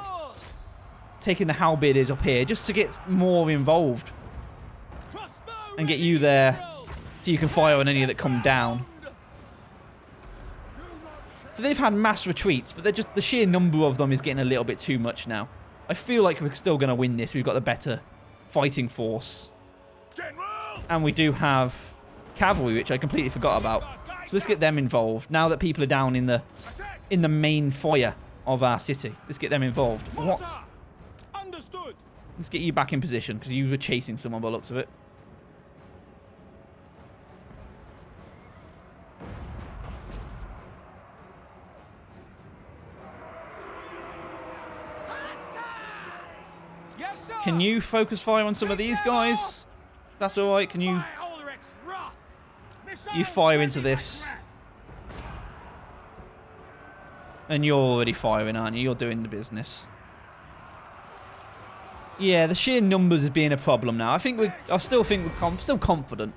the halberdiers up here just to get more involved and get you there so you can fire on any that come down. So they've had mass retreats, but they're just the sheer number of them is getting a little bit too much now. I feel like we're still going to win this. We've got the better fighting force, and we do have cavalry, which I completely forgot about. So let's get them involved now that people are down in the main fire of our city. Let's get them involved. What? Understood. Let's get you back in position because you were chasing someone by the looks of it. Yes, sir. Can you focus fire on some of these guys? That's all right. Can you fire into this? And you're already firing, aren't you? You're doing the business. Yeah, the sheer numbers is being a problem now. I still think I'm still confident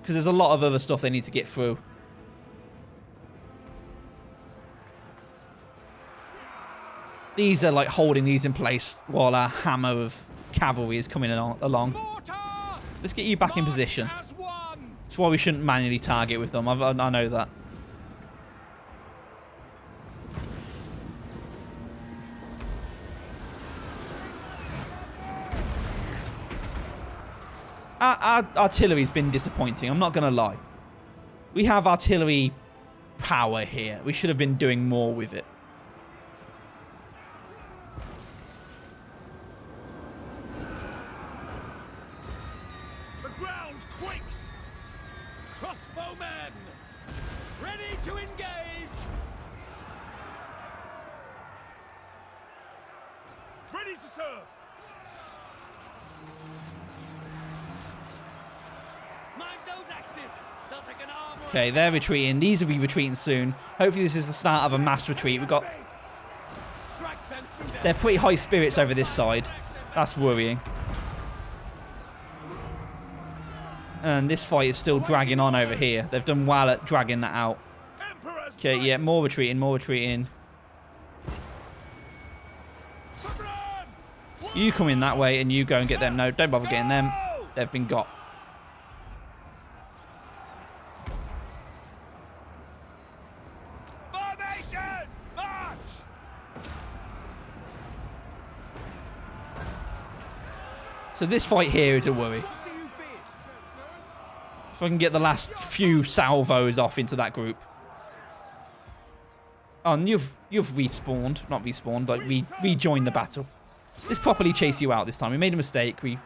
because there's a lot of other stuff they need to get through. These are like holding these in place while our hammer of cavalry is coming along. Let's get you back in position. That's why we shouldn't manually target with them. I know that. Our artillery's been disappointing. I'm not going to lie. We have artillery power here. We should have been doing more with it. The ground quakes. Crossbowmen, ready to engage. Ready to serve. Mind those axes. They'll take an arm. Okay, they're retreating. These will be retreating soon. Hopefully this is the start of a mass retreat. We've got... Strike them through their They're pretty high spirits over this side. That's worrying. And this fight is still dragging on over here. They've done well at dragging that out. Emperor's Okay, yeah, might. more retreating, more retreating. For France! You come in that way and you go and get them. No, don't bother getting them. They've been got. Formation! March! So this fight here is a worry. What do you bid? If I can get the last few salvos off into that group. Oh, and you've respawned. Not respawned, but rejoined the battle. Let's properly chase you out this time. We made a mistake. We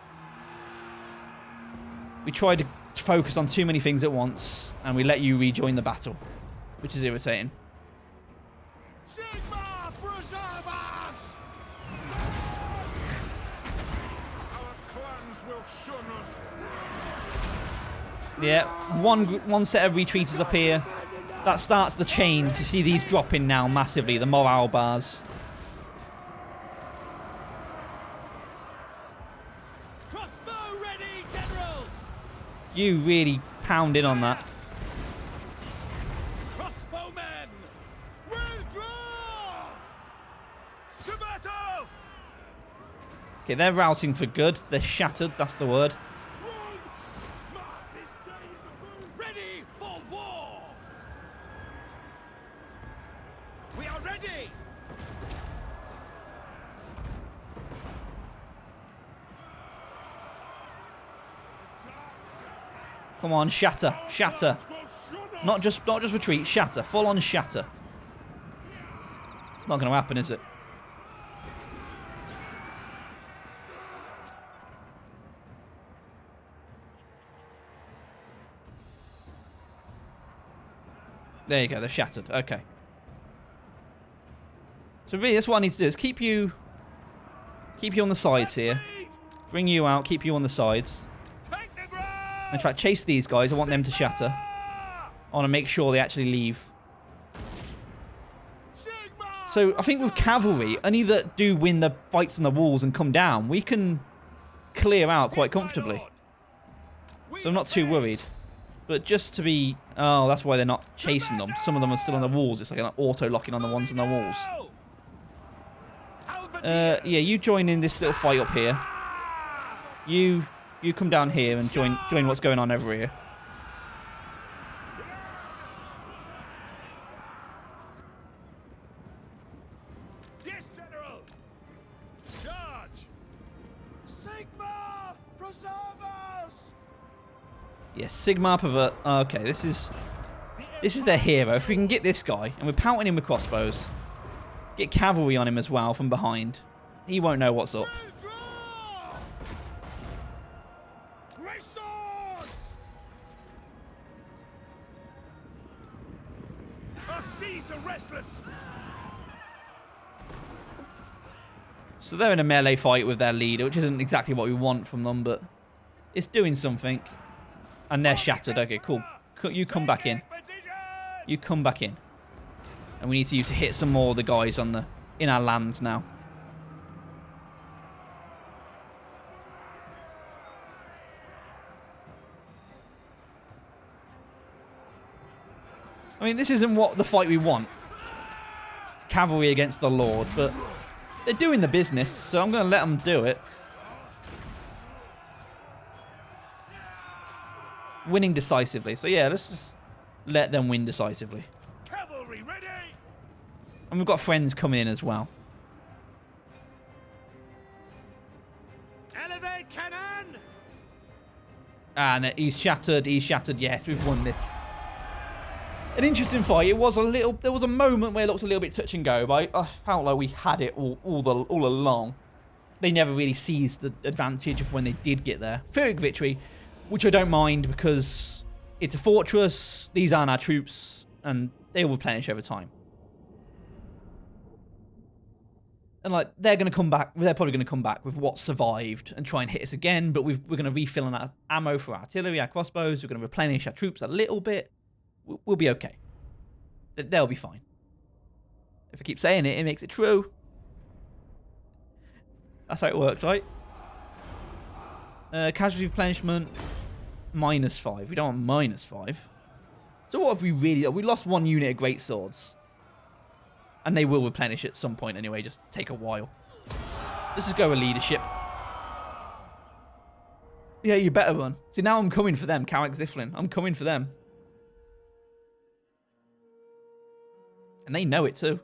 tried to focus on too many things at once, and we let you rejoin the battle, which is irritating. Sigmar, preserve us! Our clans will shun us. Yeah, one set of retreaters up here. That starts the chain to see these dropping now massively, the morale bars. Crossbow ready, General! You really pound in on that. Crossbowmen! Withdraw! To battle! Okay, they're routing for good. They're shattered, that's the word. Ready for war! We are ready! Come on, shatter, shatter. Not just retreat, shatter. Full on shatter. It's not going to happen, is it? There you go, they're shattered. Okay. So really, that's what I need to do, is keep you on the sides here. Bring you out, keep you on the sides. Take the ground! In fact, chase these guys. I want them to shatter. I want to make sure they actually leave. Sigmar! So I think with cavalry, any that do win the fights on the walls and come down, we can clear out quite comfortably. So I'm not too worried. But just to be... Oh, that's why they're not chasing them. Some of them are still on the walls. It's like an auto-locking on the ones on the walls. Yeah, you join in this little fight up here. You come down here and join what's going on over here. Yes, General! Charge! Sigmar! Preserve us! Yes, Sigmar pervert. Okay, this is their hero. If we can get this guy, and we're pouting him with crossbows, get cavalry on him as well from behind, he won't know what's up. Withdraw! Great swords! Our steeds are restless! So they're in a melee fight with their leader, which isn't exactly what we want from them, but it's doing something. And they're shattered. Okay, cool. You come back in. You come back in. And we need you to hit some more of the guys on in our lands now. I mean, this isn't what the fight we want. Cavalry against the Lord, but they're doing the business, so I'm going to let them do it. Winning decisively. So yeah, let's just let them win decisively. Cavalry ready! And we've got friends coming in as well. Elevate cannon! And he's shattered. He's shattered. Yes, we've won this. An interesting fight. It was a little. There was a moment where it looked a little bit touch and go, but I felt like we had it all along. They never really seized the advantage of when they did get there. Pyrrhic victory, which I don't mind because it's a fortress. These aren't our troops, and they will replenish over time. And like they're going to come back. They're probably going to come back with what survived and try and hit us again. But we're going to refill on our ammo for our artillery, our crossbows. We're going to replenish our troops a little bit. We'll be okay. They'll be fine. If I keep saying it, it makes it true. That's how it works, right? Casualty replenishment, -5. We don't want -5. So what have we really... We lost 1 unit of great swords. And they will replenish at some point anyway. Just take a while. Let's just go with leadership. Yeah, you better run. See, now I'm coming for them, Carrick Ziflin. I'm coming for them. And they know it too.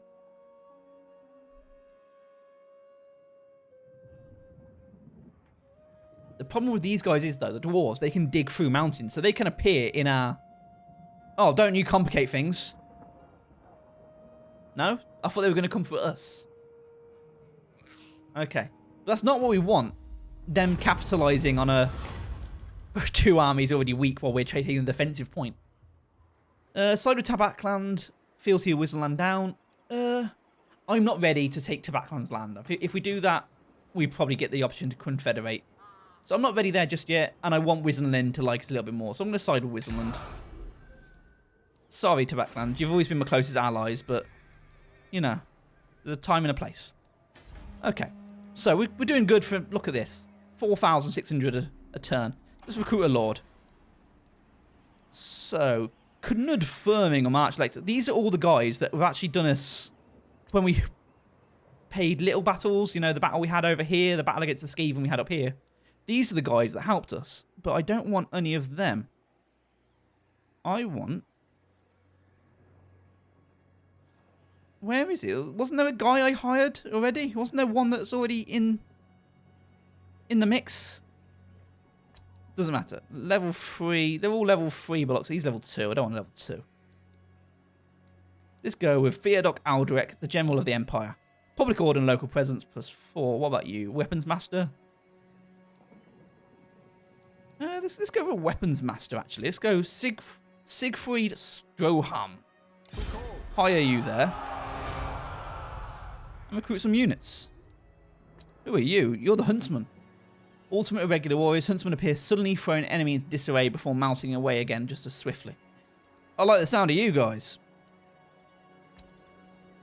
The problem with these guys is, though, the dwarves, they can dig through mountains. So they can appear in our... Oh, don't you complicate things. No? I thought they were going to come for us. Okay. That's not what we want. Them capitalizing on a... 2 armies already weak while we're taking the defensive point. Side with Tabakland... Fealty of Wisland down. I'm not ready to take Tabakland's land. If we do that, we probably get the option to confederate. So I'm not ready there just yet, and I want Wisland to like us a little bit more. So I'm going to side with Wisland. Sorry, Tabakland. You've always been my closest allies, but, you know, there's a time and a place. Okay. So we're doing good for, look at this. 4,600 a turn. Let's recruit a lord. So... Knud Firming on March Lecter. These are all the guys that have actually done us when we paid little battles. You know, the battle we had over here, the battle against the Skaven we had up here. These are the guys that helped us. But I don't want any of them. I want... Where is it? Wasn't there a guy I hired already? Wasn't there one that's already in the mix? Doesn't matter. Level 3. They're all level 3 blocks. He's level 2. I don't want level 2. Let's go with Theodok Aldrich, the General of the Empire. Public order and local presence +4. What about you? Weapons Master? Let's go for Weapons Master, actually. Let's go Siegfried Stroham. Hire you there. And recruit some units. Who are you? You're the Huntsman. Ultimate Irregular Warriors. Huntsman appears suddenly, throwing enemy into disarray before mounting away again just as swiftly. I like the sound of you guys.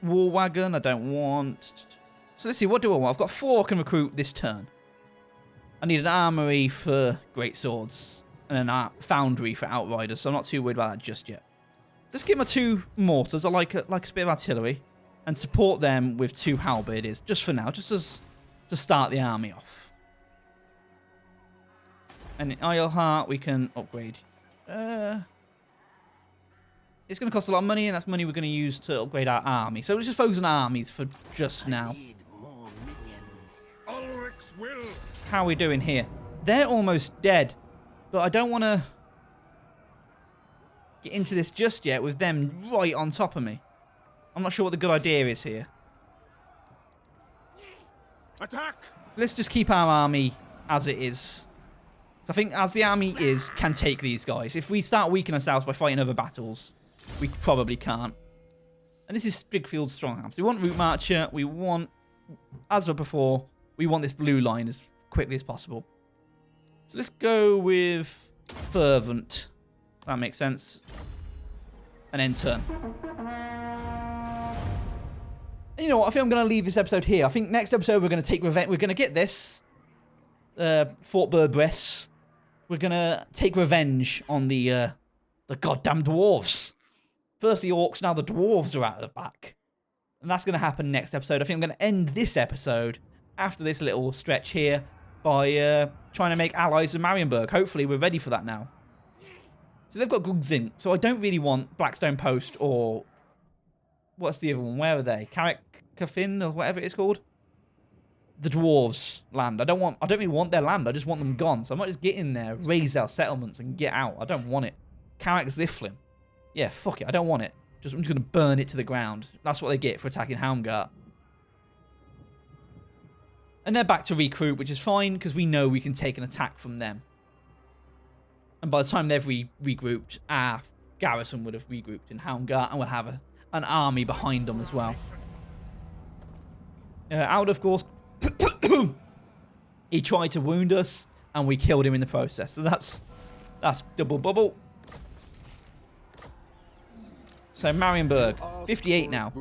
War Wagon, I don't want. So let's see, what do I want? I've got 4 I can recruit this turn. I need an armory for great swords and a foundry for outriders, so I'm not too worried about that just yet. Let's get my 2 mortars. I like a bit of artillery and support them with 2 halberdiers just for now, just as to start the army off. And in Isleheart, we can upgrade. It's going to cost a lot of money, and that's money we're going to use to upgrade our army. So let's just focus on armies for just now. Ulrich's will. How are we doing here? They're almost dead, but I don't want to get into this just yet with them right on top of me. I'm not sure what the good idea is here. Attack! Let's just keep our army as it is. I think as the army is, can take these guys. If we start weakening ourselves by fighting other battles, we probably can't. And this is Strigfield Stronghouse. We want Route Marcher. We want, as of before, we want this blue line as quickly as possible. So let's go with Fervent. That makes sense. And then turn. And you know what? I think I'm going to leave this episode here. I think next episode we're going to take revenge. We're going to get this. Fort Burbris. We're going to take revenge on the goddamn dwarves. First the orcs, now the dwarves are out of the back. And that's going to happen next episode. I think I'm going to end this episode after this little stretch here by trying to make allies of Marienburg. Hopefully we're ready for that now. So they've got good zinc. So I don't really want Blackstone Post or... What's the other one? Where are they? Carrick Coffin or whatever it's called. the dwarves' land. I don't really want their land. I just want them gone. So I might just get in there, raise our settlements, and get out. I don't want it. Karak Ziflin. Yeah, fuck it. I don't want it. I'm just going to burn it to the ground. That's what they get for attacking Helmgart. And they're back to recruit, which is fine, because we know we can take an attack from them. And by the time they've regrouped, our garrison would have regrouped in Helmgart, and we'll have an army behind them as well. Out, of course, he tried to wound us, and we killed him in the process. So that's double bubble. So Marienburg, 58 now.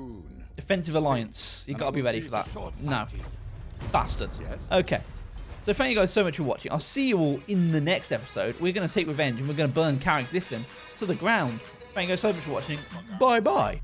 Defensive alliance. You got to be ready for that. No. Bastards. Okay. So thank you guys so much for watching. I'll see you all in the next episode. We're going to take revenge, and we're going to burn Karak Ziflin to the ground. Thank you guys so much for watching. Bye-bye.